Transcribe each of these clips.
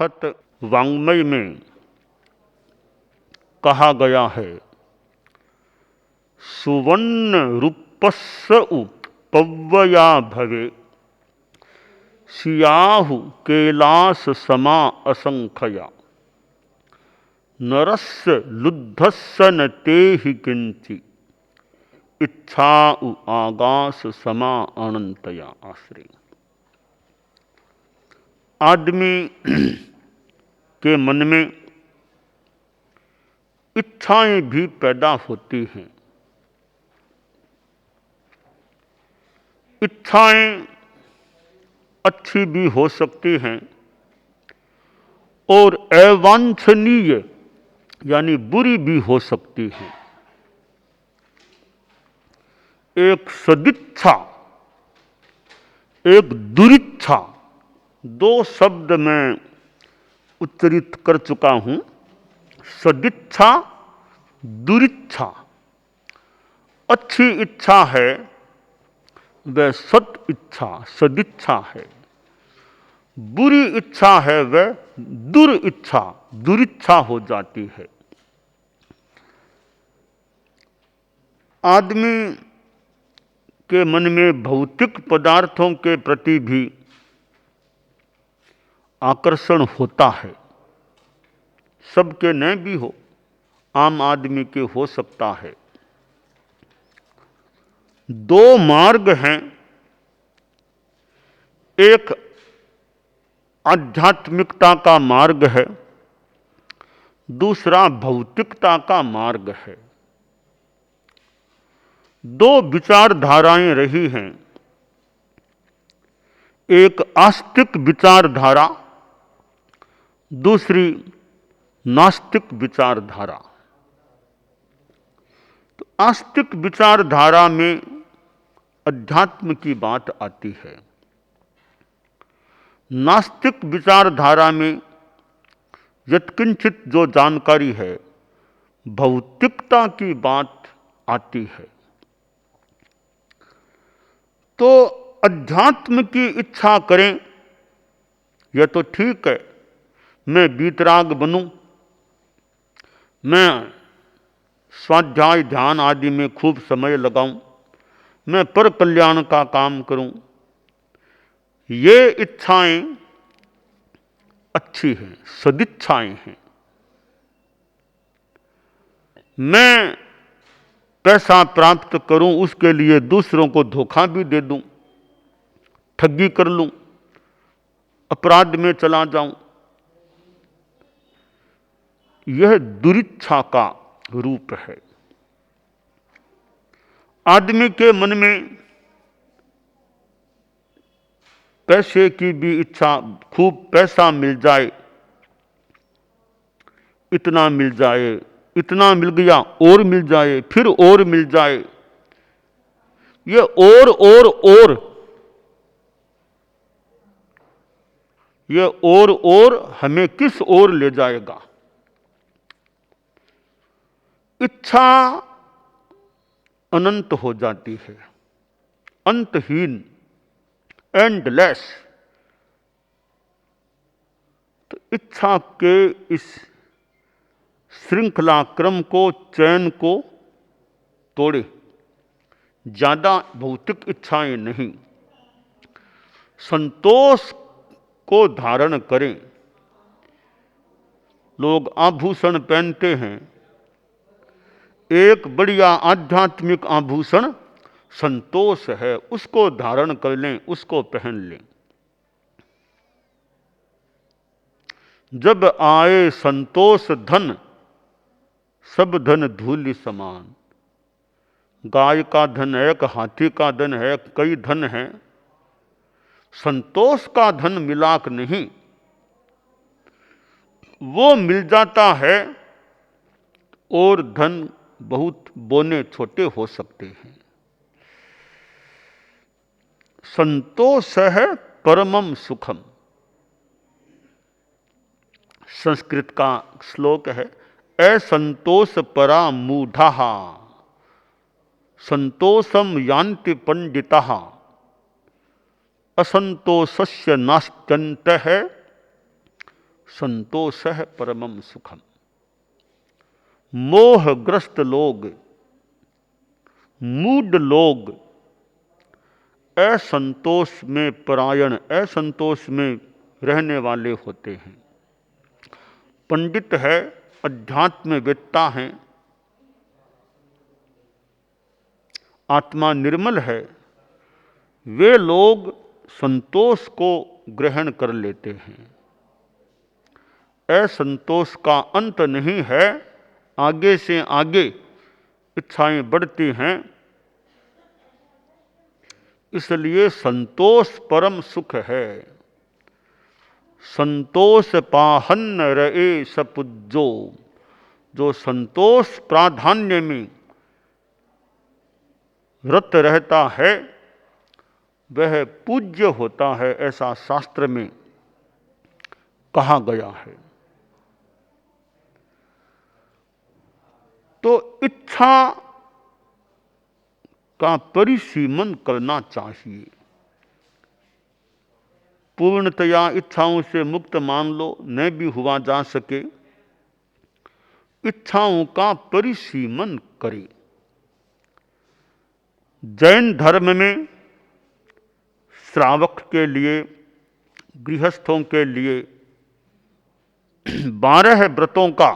अनाहत वाङ्मय में कहा गया है, सुवर्ण रूपस्स पव्वया भवे सियाहु कैलास समा असंख्या नरस्य लुद्धस्य न तेहि किंचि इच्छा आगास समा अनंतया। आश्रय। आदमी के मन में इच्छाएं भी पैदा होती हैं। इच्छाएं अच्छी भी हो सकती हैं और अवांछनीय यानी बुरी भी हो सकती हैं। एक सदिच्छा, एक दुरिच्छा, दो शब्द मैं उच्चरित कर चुका हूं। सदिच्छा, दुरिच्छा। अच्छी इच्छा है वह सत इच्छा, सदिच्छा है। बुरी इच्छा है वह दुरिच्छा, दुरिच्छा हो जाती है। आदमी के मन में भौतिक पदार्थों के प्रति भी आकर्षण होता है। सबके न भी हो, आम आदमी के हो सकता है। दो मार्ग हैं, एक आध्यात्मिकता का मार्ग है, दूसरा भौतिकता का मार्ग है। दो विचारधाराएं रही हैं, एक आस्तिक विचारधारा, दूसरी नास्तिक विचारधारा। तो आस्तिक विचारधारा में अध्यात्म की बात आती है, नास्तिक विचारधारा में यत्किंचित जो जानकारी है भौतिकता की बात आती है। तो अध्यात्म की इच्छा करें यह तो ठीक है, मैं वीतराग बनूं, मैं स्वाध्याय ध्यान आदि में खूब समय लगाऊं, मैं पर कल्याण का काम करूं, ये इच्छाएं अच्छी हैं, सदिच्छाएं हैं। मैं पैसा प्राप्त करूं उसके लिए दूसरों को धोखा भी दे दूं, ठगी कर लूं, अपराध में चला जाऊं, यह दुरिच्छा का रूप है। आदमी के मन में पैसे की भी इच्छा, खूब पैसा मिल जाए, इतना मिल जाए, इतना मिल गया और मिल जाए, फिर और मिल जाए, ये और ये और हमें किस ओर ले जाएगा। इच्छा अनंत हो जाती है, अंतहीन, एंडलेस। तो इच्छा के इस श्रृंखला क्रम को, चयन को तोड़े। ज्यादा भौतिक इच्छाएं नहीं, संतोष को धारण करें। लोग आभूषण पहनते हैं, एक बढ़िया आध्यात्मिक आभूषण संतोष है, उसको धारण कर लें, उसको पहन लें। जब आए संतोष धन, सब धन धूलि समान। गाय का धन एक, हाथी का धन है, कई धन है, संतोष का धन मिलाक नहीं। वो मिल जाता है और धन बहुत बोने छोटे हो सकते हैं। संतोष है परमम सुखम। संस्कृत का श्लोक है, असंतोष परा मूढ़ा संतोषम यान्ति पंडिता असंतोषस्य नास्त्यन्तः संतोषः परमं सुखम। मोहग्रस्त लोग, मूढ़ लोग असंतोष में परायण, असंतोष में रहने वाले होते हैं। पंडित है, अध्यात्मवेत्ता हैं, आत्मा निर्मल है, वे लोग संतोष को ग्रहण कर लेते हैं। असंतोष का अंत नहीं है, आगे से आगे इच्छाएं बढ़ती हैं। इसलिए संतोष परम सुख है। संतोष पाहन रहे सपुज्जो, जो संतोष प्राधान्य में रत रहता है वह पूज्य होता है, ऐसा शास्त्र में कहा गया है। तो इच्छा का परिसीमन करना चाहिए। पूर्णतया इच्छाओं से मुक्त मान लो, न भी हुआ जा सके, इच्छाओं का परिसीमन करें। जैन धर्म में श्रावक के लिए, गृहस्थों के लिए 12 व्रतों का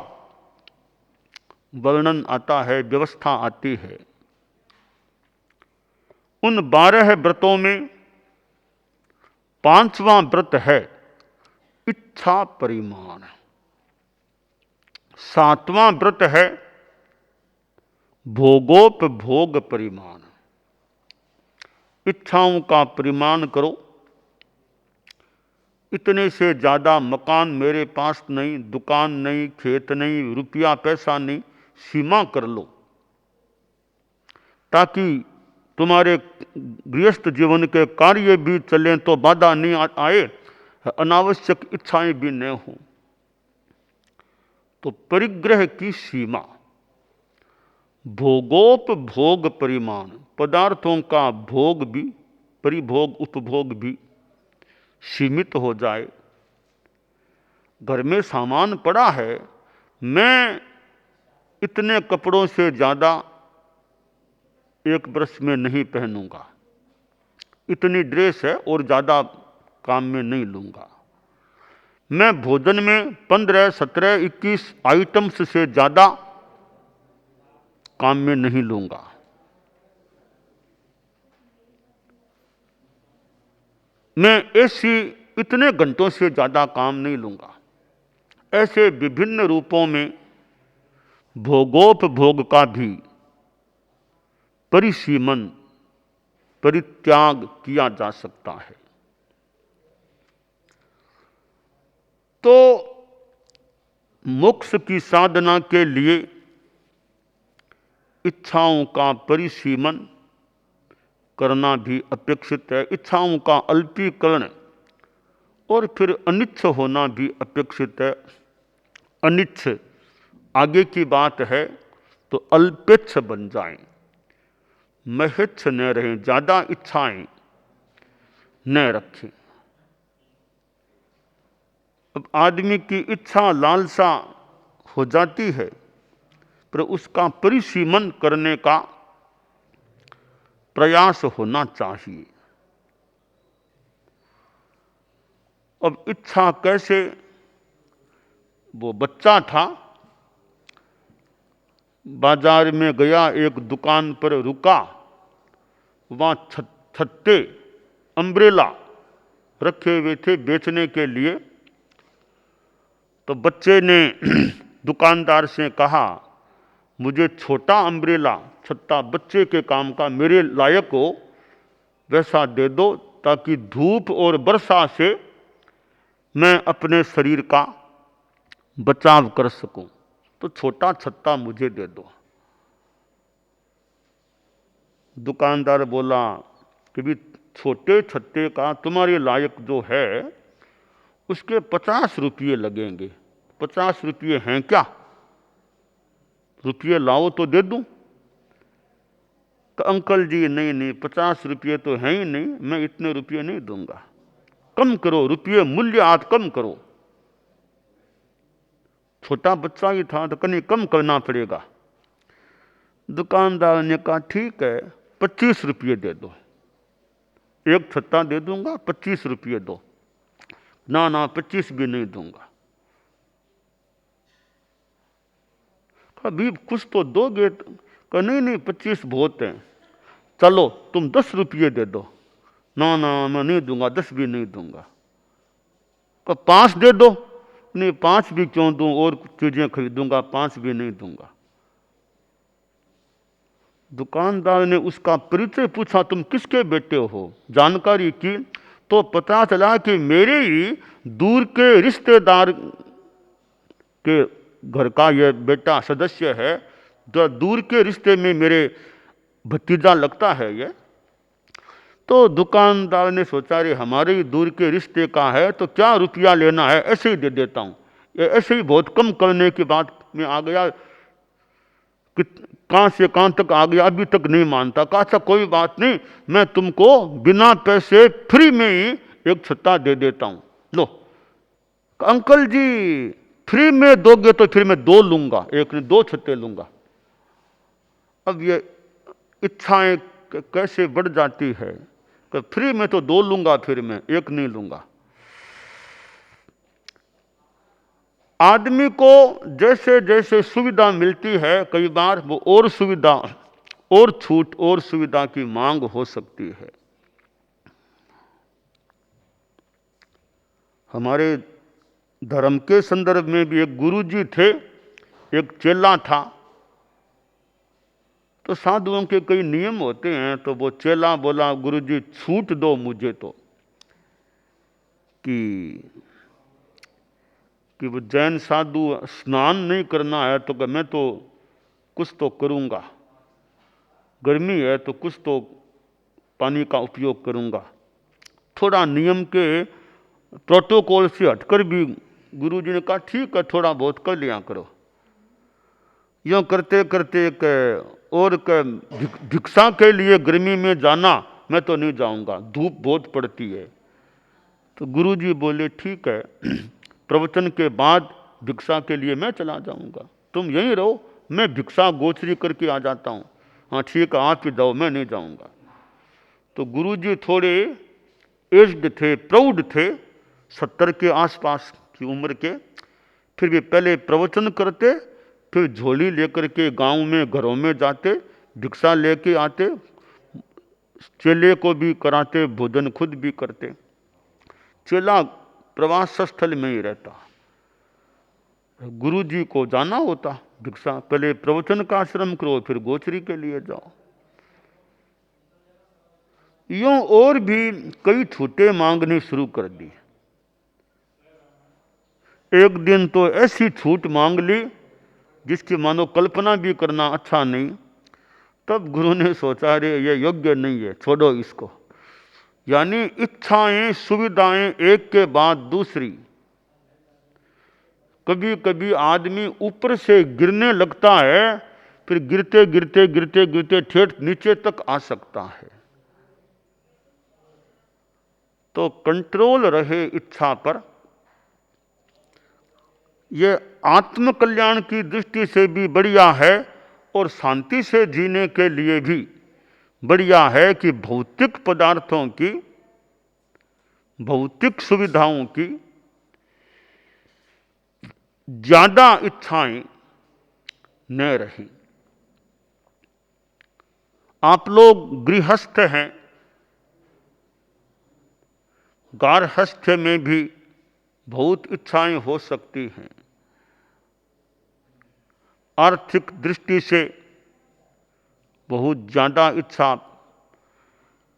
वर्णन आता है, व्यवस्था आती है। उन 12 व्रतों में 5वां व्रत है इच्छा परिमाण, 7वां व्रत है भोगोपभोग परिमाण। इच्छाओं का परिमाण करो, इतने से ज़्यादा मकान मेरे पास नहीं, दुकान नहीं, खेत नहीं, रुपया पैसा नहीं, सीमा कर लो, ताकि तुम्हारे गृहस्थ जीवन के कार्य भी चलें तो बाधा नहीं आए, अनावश्यक इच्छाएं भी न हों। तो परिग्रह की सीमा, भोगोपभोग परिमाण, पदार्थों का भोग भी, परिभोग उपभोग भी सीमित हो जाए। घर में सामान पड़ा है, मैं इतने कपड़ों से ज़्यादा एक वर्ष में नहीं पहनूंगा, इतनी ड्रेस है और ज़्यादा काम में नहीं लूँगा। मैं भोजन में 15, 17, 21 आइटम्स से ज़्यादा काम में नहीं लूँगा। मैं ऐसी इतने घंटों से ज़्यादा काम नहीं लूँगा। ऐसे विभिन्न रूपों में भोगोपभोग का भी परिसीमन, परित्याग किया जा सकता है। तो मोक्ष की साधना के लिए इच्छाओं का परिसीमन करना भी अपेक्षित है। इच्छाओं का अल्पीकरण और फिर अनिच्छ होना भी अपेक्षित है। अनिच्छ आगे की बात है, तो अल्पेच्छ बन जाएं, महेच्छ न रहें, ज़्यादा इच्छाएं न रखें। अब आदमी की इच्छा लालसा हो जाती है, पर उसका परिसीमन करने का प्रयास होना चाहिए। अब इच्छा कैसे, वो बच्चा था, बाजार में गया, एक दुकान पर रुका, वहाँ छत्ते, अम्ब्रेला रखे हुए थे बेचने के लिए। तो बच्चे ने दुकानदार से कहा, मुझे छोटा अम्ब्रेला, छत्ता बच्चे के काम का, मेरे लायक हो वैसा दे दो, ताकि धूप और वर्षा से मैं अपने शरीर का बचाव कर सकूं। तो छोटा छत्ता मुझे दे दो। दुकानदार बोला कि भी छोटे छत्ते का तुम्हारे लायक जो है उसके 50 रुपये लगेंगे। 50 रुपये हैं क्या? रुपये लाओ तो दे दूं। तो अंकल जी नहीं नहीं, 50 रुपये तो हैं ही नहीं, मैं इतने रुपये नहीं दूंगा, कम करो, रुपये मूल्य आज कम करो। छोटा बच्चा ही था तो कहीं कम करना पड़ेगा। दुकानदार ने कहा ठीक है 25 रुपये दे दो, एक छत्ता दे दूंगा, 25 रुपये दो। ना ना 25 भी नहीं दूंगा। अभी कुछ तो दोगे? कहा नहीं नहीं 25 बहुत हैं, चलो तुम 10 रुपये दे दो। ना ना मैं नहीं दूंगा, 10 भी नहीं दूंगा। कहा 5 दे दो। नहीं 5 भी क्यों दूं, और चीजें खरीदूंगा, 5 भी नहीं दूंगा। दुकानदार ने उसका परिचय पूछा, तुम किसके बेटे हो? जानकारी की तो पता चला कि मेरे ही दूर के रिश्तेदार के घर का यह बेटा सदस्य है, जो दूर के रिश्ते में मेरे भतीजा लगता है ये। तो दुकानदार ने सोचा रे हमारे ही दूर के रिश्ते का है तो क्या रुपया लेना है, ऐसे ही दे देता हूँ। ये ऐसे ही बहुत कम करने की बात में आ गया, कहां से कहां तक आ गया, अभी तक नहीं मानता। कहा अच्छा कोई बात नहीं, मैं तुमको बिना पैसे फ्री में ही एक छत्ता दे देता हूं, लो। अंकल जी फ्री में दोगे तो फिर मैं 2 लूंगा, एक नहीं 2 छत्ते लूंगा। अब ये इच्छाएं कैसे बढ़ जाती है कि फ्री में तो 2 लूंगा, फिर मैं एक नहीं लूंगा। आदमी को जैसे जैसे सुविधा मिलती है, कई बार वो और सुविधा, और छूट, और सुविधा की मांग हो सकती है। हमारे धर्म के संदर्भ में भी एक गुरुजी थे, एक चेला था। तो साधुओं के कई नियम होते हैं, तो वो चेला बोला गुरुजी छूट दो मुझे तो, कि वो जैन साधु स्नान नहीं करना है तो मैं तो कुछ तो करूंगा, गर्मी है तो कुछ तो पानी का उपयोग करूंगा। थोड़ा नियम के प्रोटोकॉल से हटकर भी गुरुजी ने कहा ठीक है थोड़ा बहुत कर लिया करो। यूँ करते करते और भिक्षा के लिए गर्मी में जाना, मैं तो नहीं जाऊंगा, धूप बहुत पड़ती है। तो गुरुजी बोले ठीक है प्रवचन के बाद भिक्षा के लिए मैं चला जाऊंगा, तुम यहीं रहो, मैं भिक्षा गोचरी करके आ जाता हूँ। हाँ ठीक है आप ही जाओ, मैं नहीं जाऊंगा। तो गुरुजी थोड़े एज्ड थे, प्रौढ़ थे, 70 के आसपास की उम्र के। फिर भी पहले प्रवचन करते, फिर झोली लेकर के गांव में घरों में जाते, भिक्षा लेके आते, चेले को भी कराते, भोजन खुद भी करते। चेला प्रवास स्थल में ही रहता, गुरुजी को जाना होता भिक्षा, पहले प्रवचन का आश्रम करो फिर गोचरी के लिए जाओ। यूं और भी कई छूटे मांगनी शुरू कर दी। एक दिन तो ऐसी छूट मांग ली जिसकी मानो कल्पना भी करना अच्छा नहीं। तब गुरु ने सोचा रे ये योग्य नहीं है, छोड़ो इसको। यानी इच्छाएं सुविधाएं एक के बाद दूसरी, कभी कभी आदमी ऊपर से गिरने लगता है, फिर गिरते गिरते गिरते गिरते ठेठ नीचे तक आ सकता है। तो कंट्रोल रहे इच्छा पर। यह आत्म कल्याण की दृष्टि से भी बढ़िया है और शांति से जीने के लिए भी बढ़िया है कि भौतिक पदार्थों की, भौतिक सुविधाओं की ज्यादा इच्छाएं न रही। आप लोग गृहस्थ हैं, गार्हस्थ्य में भी बहुत इच्छाएं हो सकती हैं। आर्थिक दृष्टि से बहुत ज्यादा इच्छा,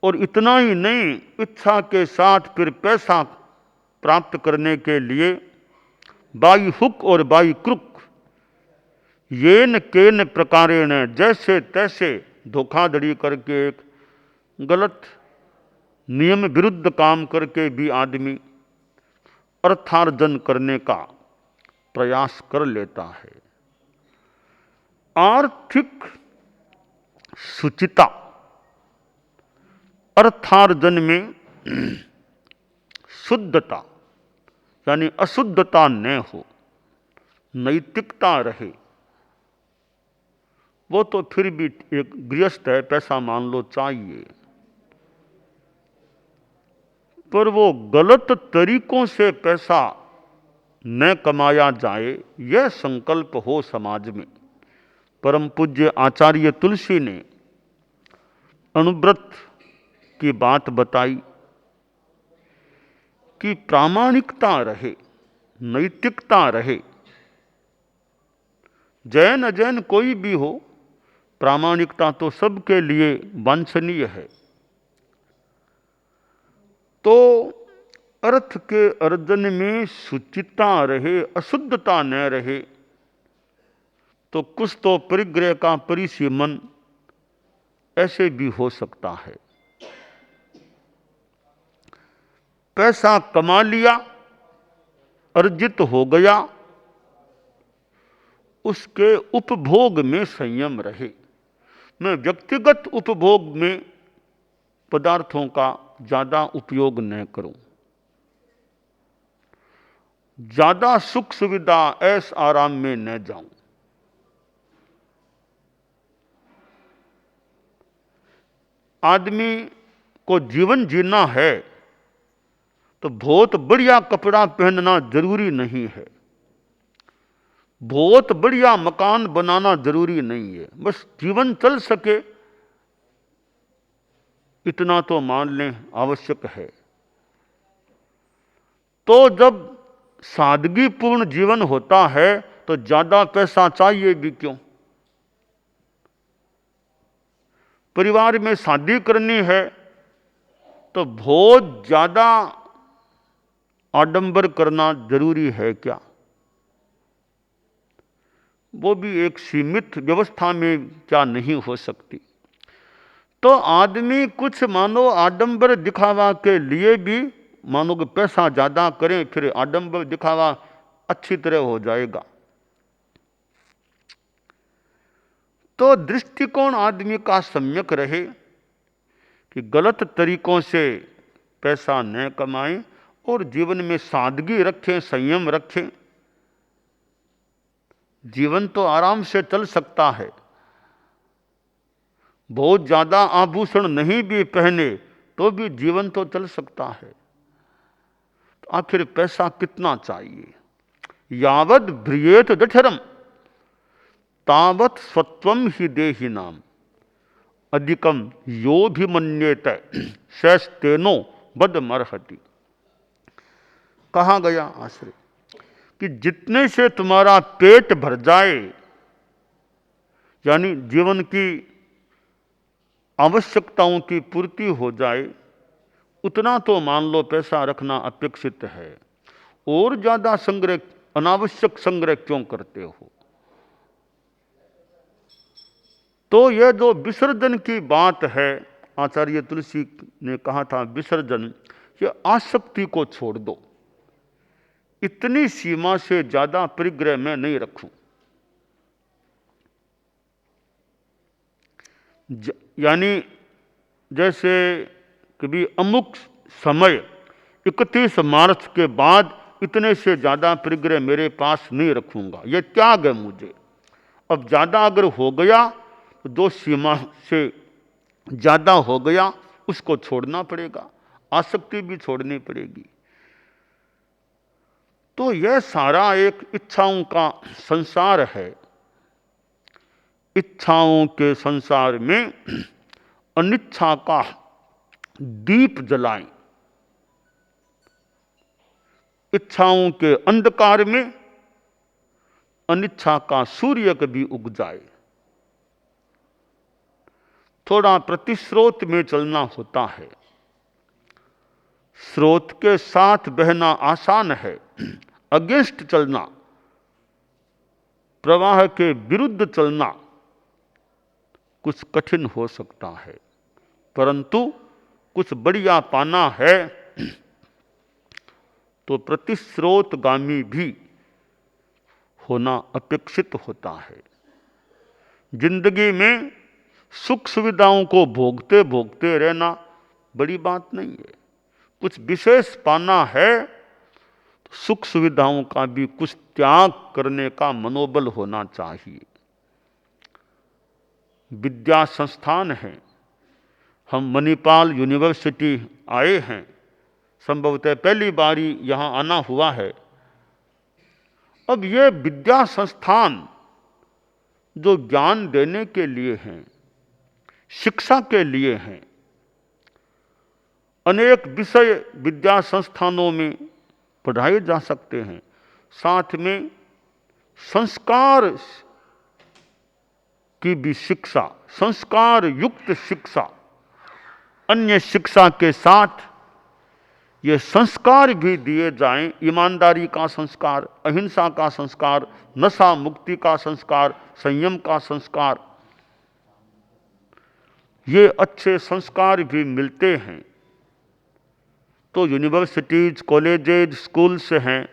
और इतना ही नहीं, इच्छा के साथ फिर पैसा प्राप्त करने के लिए बाई हुक और बाई क्रुक, येन केन प्रकारेण, जैसे तैसे धोखाधड़ी करके, एक गलत नियम विरुद्ध काम करके भी आदमी अर्थार्जन करने का प्रयास कर लेता है। आर्थिक शुचिता, अर्थार्जन में शुद्धता यानी अशुद्धता न हो, नैतिकता रहे। वो तो फिर भी एक गृहस्थ है, पैसा मान लो चाहिए, पर वो गलत तरीकों से पैसा न कमाया जाए, यह संकल्प हो समाज में। परम पूज्य आचार्य तुलसी ने अणुव्रत की बात बताई कि प्रामाणिकता रहे, नैतिकता रहे। जैन अजैन कोई भी हो, प्रामाणिकता तो सबके लिए वांछनीय है। तो अर्थ के अर्जन में शुचिता रहे, अशुद्धता न रहे, तो कुछ तो परिग्रह का परिसीमन ऐसे भी हो सकता है। पैसा कमा लिया, अर्जित हो गया, उसके उपभोग में संयम रहे। मैं व्यक्तिगत उपभोग में पदार्थों का ज्यादा उपयोग न करूं, ज्यादा सुख सुविधा ऐश आराम में न जाऊं। आदमी को जीवन जीना है तो बहुत बढ़िया कपड़ा पहनना जरूरी नहीं है, बहुत बढ़िया मकान बनाना जरूरी नहीं है। बस जीवन चल सके इतना तो मान लें आवश्यक है। तो जब सादगीपूर्ण जीवन होता है तो ज्यादा पैसा चाहिए भी क्यों। परिवार में शादी करनी है तो बहुत ज्यादा आडंबर करना जरूरी है क्या। वो भी एक सीमित व्यवस्था में क्या नहीं हो सकती। तो आदमी कुछ मानो आडंबर दिखावा के लिए भी मानो कि पैसा ज्यादा करें, फिर आडंबर दिखावा अच्छी तरह हो जाएगा। तो दृष्टिकोण आदमी का सम्यक रहे कि गलत तरीकों से पैसा न कमाएं और जीवन में सादगी रखें, संयम रखें। जीवन तो आराम से चल सकता है, बहुत ज्यादा आभूषण नहीं भी पहने तो भी जीवन तो चल सकता है। तो आखिर पैसा कितना चाहिए। यावद भ्रियेत जठरम तावत स्वत्वम ही देहि नाम अधिकम यो भी मन्येत शैस्तेनो बदमर्हति। कहा गया आश्रय कि जितने से तुम्हारा पेट भर जाए, यानी जीवन की आवश्यकताओं की पूर्ति हो जाए, उतना तो मान लो पैसा रखना अपेक्षित है। और ज्यादा संग्रह, अनावश्यक संग्रह क्यों करते हो। तो यह जो विसर्जन की बात है, आचार्य तुलसी ने कहा था विसर्जन, ये आसक्ति को छोड़ दो। इतनी सीमा से ज्यादा परिग्रह में नहीं रखूं। यानी जैसे कभी अमुक समय 31 मार्च के बाद इतने से ज्यादा परिग्रह मेरे पास नहीं रखूंगा, यह त्याग है मुझे। अब ज्यादा अगर हो गया तो जो सीमा से ज्यादा हो गया उसको छोड़ना पड़ेगा, आसक्ति भी छोड़नी पड़ेगी। तो यह सारा एक इच्छाओं का संसार है। इच्छाओं के संसार में अनिच्छा का दीप जलाएं, इच्छाओं के अंधकार में अनिच्छा का सूर्य कभी उग जाए। थोड़ा प्रतिस्रोत में चलना होता है। स्रोत के साथ बहना आसान है, अगेंस्ट चलना, प्रवाह के विरुद्ध चलना कुछ कठिन हो सकता है। परंतु कुछ बढ़िया पाना है तो प्रतिस्रोतगामी भी होना अपेक्षित होता है। जिंदगी में सुख सुविधाओं को भोगते भोगते रहना बड़ी बात नहीं है। कुछ विशेष पाना है तो सुख सुविधाओं का भी कुछ त्याग करने का मनोबल होना चाहिए। विद्या संस्थान है, हम मणिपाल यूनिवर्सिटी आए हैं, संभवतः पहली बारी यहाँ आना हुआ है। अब ये विद्या संस्थान जो ज्ञान देने के लिए हैं, शिक्षा के लिए हैं, अनेक विषय विद्या संस्थानों में पढ़ाए जा सकते हैं। साथ में संस्कार की भी शिक्षा, संस्कार युक्त शिक्षा, अन्य शिक्षा के साथ ये संस्कार भी दिए जाएं। ईमानदारी का संस्कार, अहिंसा का संस्कार, नशा मुक्ति का संस्कार, संयम का संस्कार, ये अच्छे संस्कार भी मिलते हैं। तो यूनिवर्सिटीज, कॉलेजेज, स्कूल्स हैं,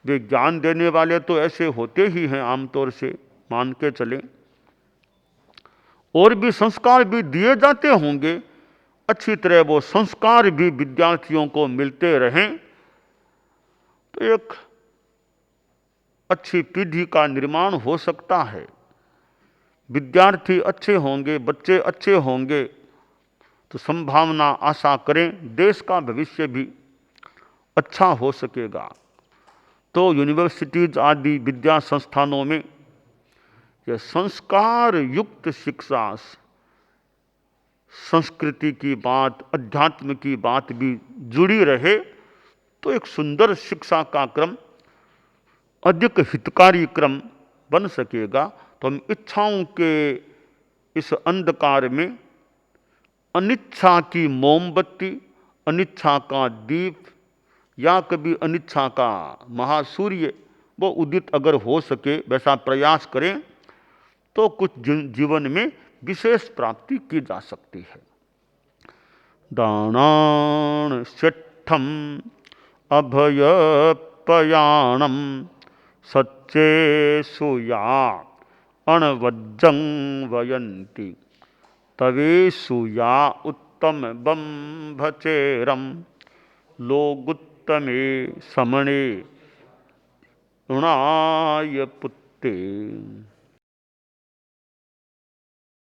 वे ज्ञान देने वाले तो ऐसे होते ही हैं आमतौर से, मान के चलें। और भी संस्कार भी दिए जाते होंगे, अच्छी तरह वो संस्कार भी विद्यार्थियों को मिलते रहें तो एक अच्छी पीढ़ी का निर्माण हो सकता है। विद्यार्थी अच्छे होंगे, बच्चे अच्छे होंगे तो संभावना, आशा करें, देश का भविष्य भी अच्छा हो सकेगा। तो यूनिवर्सिटीज आदि विद्या संस्थानों में यह संस्कार युक्त शिक्षा, संस्कृति की बात, अध्यात्म की बात भी जुड़ी रहे तो एक सुंदर शिक्षा का क्रम, अधिक हितकारी क्रम बन सकेगा। तो हम इच्छाओं के इस अंधकार में अनिच्छा की मोमबत्ती, अनिच्छा का दीप या कभी अनिच्छा का महासूर्य वो उदित अगर हो सके, वैसा प्रयास करें तो कुछ जीवन में विशेष प्राप्ति की जा सकती है। दानान शिट्ठम अभयपयाणम सच्चे सुया अणवज्जं वयंती तवेषु या उत्तम बंभचेरम लोगुत्तमे समणे ऋणाय पुत्ते।